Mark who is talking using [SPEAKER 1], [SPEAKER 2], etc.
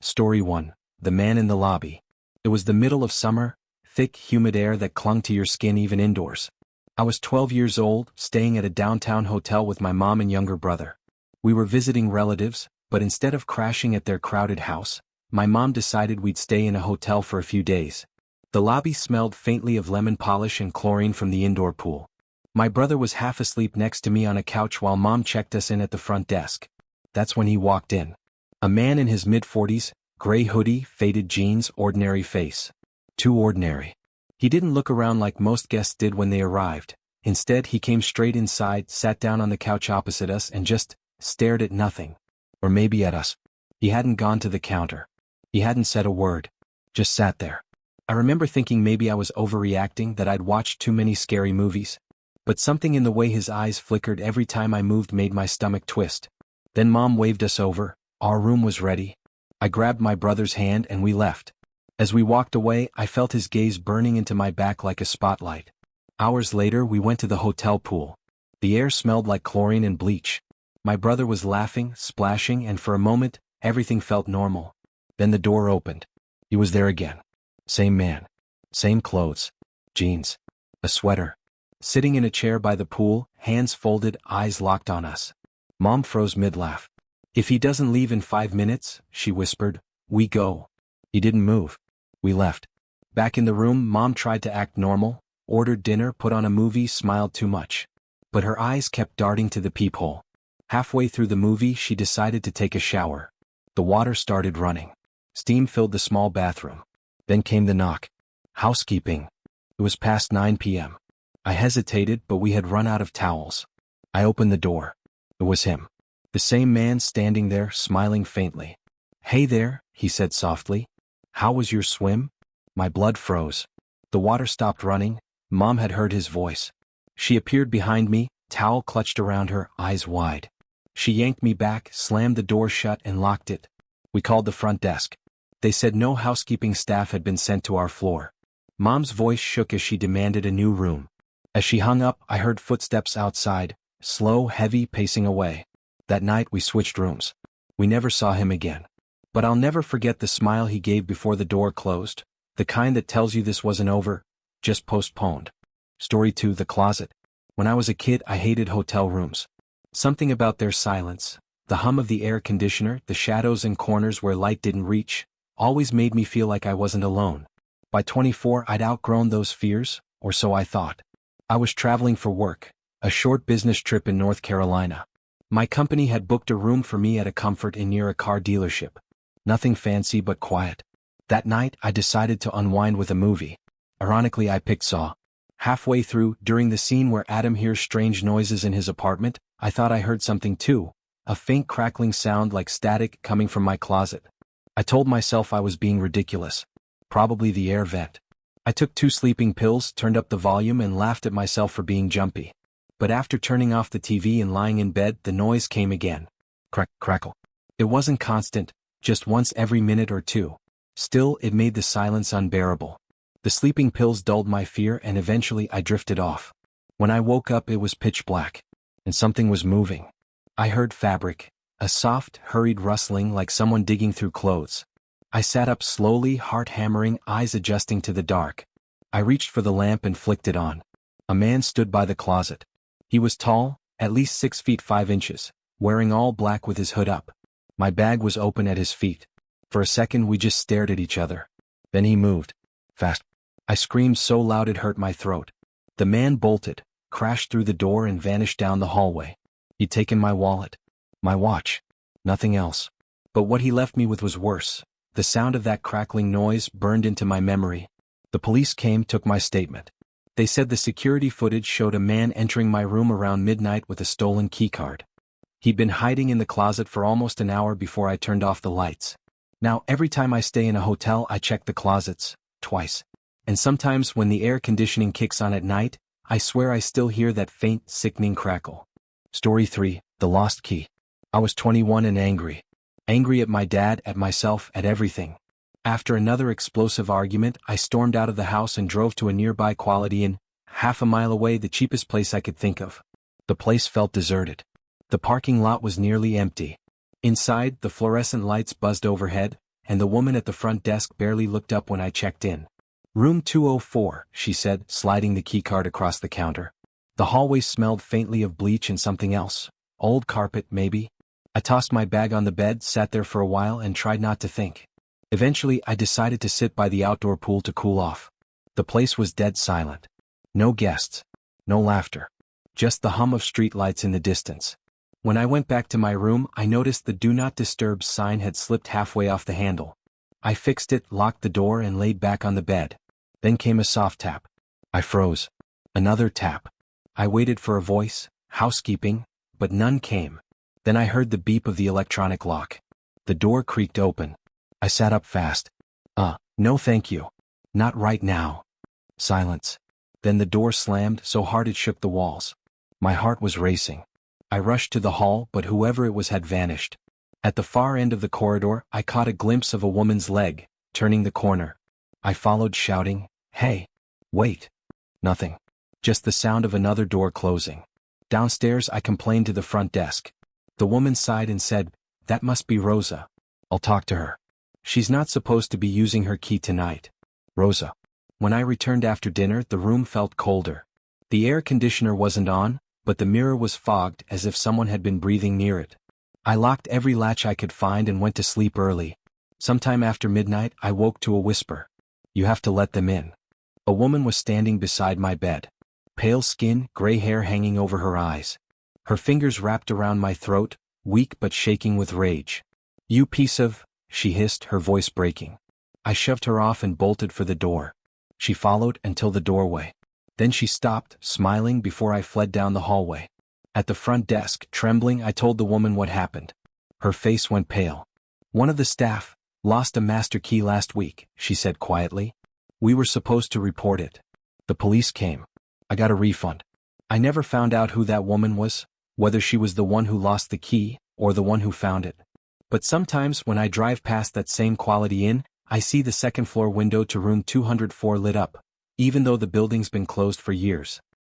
[SPEAKER 1] Story 1. The Man in the Lobby. It was the middle of summer, thick, humid air that clung to your skin even indoors. I was 12 years old, staying at a downtown hotel with my mom and younger brother. We were visiting relatives, but instead of crashing at their crowded house, my mom decided we'd stay in a hotel for a few days. The lobby smelled faintly of lemon polish and chlorine from the indoor pool. My brother was half asleep next to me on a couch while mom checked us in at the front desk. That's when he walked in. A man in his mid-40s, gray hoodie, faded jeans, ordinary face. Too ordinary. He didn't look around like most guests did when they arrived. Instead, he came straight inside, sat down on the couch opposite us and just stared at nothing. Or maybe at us. He hadn't gone to the counter. He hadn't said a word. Just sat there. I remember thinking maybe I was overreacting, that I'd watched too many scary movies. But something in the way his eyes flickered every time I moved made my stomach twist. Then Mom waved us over. Our room was ready. I grabbed my brother's hand and we left. As we walked away, I felt his gaze burning into my back like a spotlight. Hours later, we went to the hotel pool. The air smelled like chlorine and bleach. My brother was laughing, splashing, and for a moment, everything felt normal. Then the door opened. He was there again. Same man. Same clothes. Jeans. A sweater. Sitting in a chair by the pool, hands folded, eyes locked on us. Mom froze mid-laugh. "If he doesn't leave in 5 minutes," she whispered, "we go." He didn't move. We left. Back in the room, Mom tried to act normal, ordered dinner, put on a movie, smiled too much. But her eyes kept darting to the peephole. Halfway through the movie, she decided to take a shower. The water started running. Steam filled the small bathroom. Then came the knock. Housekeeping. It was past 9 p.m. I hesitated, but we had run out of towels. I opened the door. It was him. The same man standing there, smiling faintly. "Hey there," he said softly. "How was your swim?" My blood froze. The water stopped running. Mom had heard his voice. She appeared behind me, towel clutched around her, eyes wide. She yanked me back, slammed the door shut and locked it. We called the front desk. They said no housekeeping staff had been sent to our floor. Mom's voice shook as she demanded a new room. As she hung up, I heard footsteps outside, slow, heavy, pacing away. That night we switched rooms. We never saw him again. But I'll never forget the smile he gave before the door closed, the kind that tells you this wasn't over, just postponed. Story 2. The Closet. When I was a kid, I hated hotel rooms. Something about their silence, the hum of the air conditioner, the shadows and corners where light didn't reach, always made me feel like I wasn't alone. By 24, I'd outgrown those fears, or so I thought. I was traveling for work, a short business trip in North Carolina. My company had booked a room for me at a Comfort Inn near a car dealership. Nothing fancy but quiet. That night, I decided to unwind with a movie. Ironically, I picked Saw. Halfway through, during the scene where Adam hears strange noises in his apartment, I thought I heard something too, a faint crackling sound like static coming from my closet. I told myself I was being ridiculous. Probably the air vent. I took 2 sleeping pills, turned up the volume and laughed at myself for being jumpy. But after turning off the TV and lying in bed, the noise came again. Crack, crackle. It wasn't constant, just once every minute or two. Still, it made the silence unbearable. The sleeping pills dulled my fear and eventually I drifted off. When I woke up, it was pitch black. And something was moving. I heard fabric, a soft, hurried rustling like someone digging through clothes. I sat up slowly, heart hammering, eyes adjusting to the dark. I reached for the lamp and flicked it on. A man stood by the closet. He was tall, at least 6 feet 5 inches, wearing all black with his hood up. My bag was open at his feet. For a second we just stared at each other. Then he moved. Fast. I screamed so loud it hurt my throat. The man bolted, crashed through the door and vanished down the hallway. He'd taken my wallet. My watch. Nothing else. But what he left me with was worse. The sound of that crackling noise burned into my memory. The police came, took my statement. They said the security footage showed a man entering my room around midnight with a stolen keycard. He'd been hiding in the closet for almost an hour before I turned off the lights. Now, every time I stay in a hotel, I check the closets, twice. And sometimes when the air conditioning kicks on at night, I swear I still hear that faint, sickening crackle. Story 3. The Lost Key. I was 21 and angry. Angry at my dad, at myself, at everything. After another explosive argument, I stormed out of the house and drove to a nearby Quality Inn, half a mile away, the cheapest place I could think of. The place felt deserted. The parking lot was nearly empty. Inside, the fluorescent lights buzzed overhead, and the woman at the front desk barely looked up when I checked in. "Room 204, she said, sliding the keycard across the counter. The hallway smelled faintly of bleach and something else. Old carpet, maybe? I tossed my bag on the bed, sat there for a while and tried not to think. Eventually, I decided to sit by the outdoor pool to cool off. The place was dead silent. No guests. No laughter. Just the hum of streetlights in the distance. When I went back to my room, I noticed the Do Not Disturb sign had slipped halfway off the handle. I fixed it, locked the door and laid back on the bed. Then came a soft tap. I froze. Another tap. I waited for a voice, housekeeping, but none came. Then I heard the beep of the electronic lock. The door creaked open. I sat up fast. No thank you. Not right now. Silence. Then the door slammed so hard it shook the walls. My heart was racing. I rushed to the hall, but whoever it was had vanished. At the far end of the corridor, I caught a glimpse of a woman's leg, turning the corner. I followed, shouting, "Hey! Wait!" Nothing. Just the sound of another door closing. Downstairs, I complained to the front desk. The woman sighed and said, "That must be Rosa. I'll talk to her. She's not supposed to be using her key tonight." Rosa. When I returned after dinner, the room felt colder. The air conditioner wasn't on, but the mirror was fogged as if someone had been breathing near it. I locked every latch I could find and went to sleep early. Sometime after midnight, I woke to a whisper. "You have to let them in." A woman was standing beside my bed. Pale skin, gray hair hanging over her eyes. Her fingers wrapped around my throat, weak but shaking with rage. "You piece of," she hissed, her voice breaking. I shoved her off and bolted for the door. She followed until the doorway. Then she stopped, smiling before I fled down the hallway. At the front desk, trembling, I told the woman what happened. Her face went pale. "One of the staff lost a master key last week," she said quietly. "We were supposed to report it. The police came. I got a refund. I never found out who that woman was, whether she was the one who lost the key, or the one who found it. But sometimes when I drive past that same Quality Inn, I see the second-floor window to room 204 lit up, even though the building's been closed for years.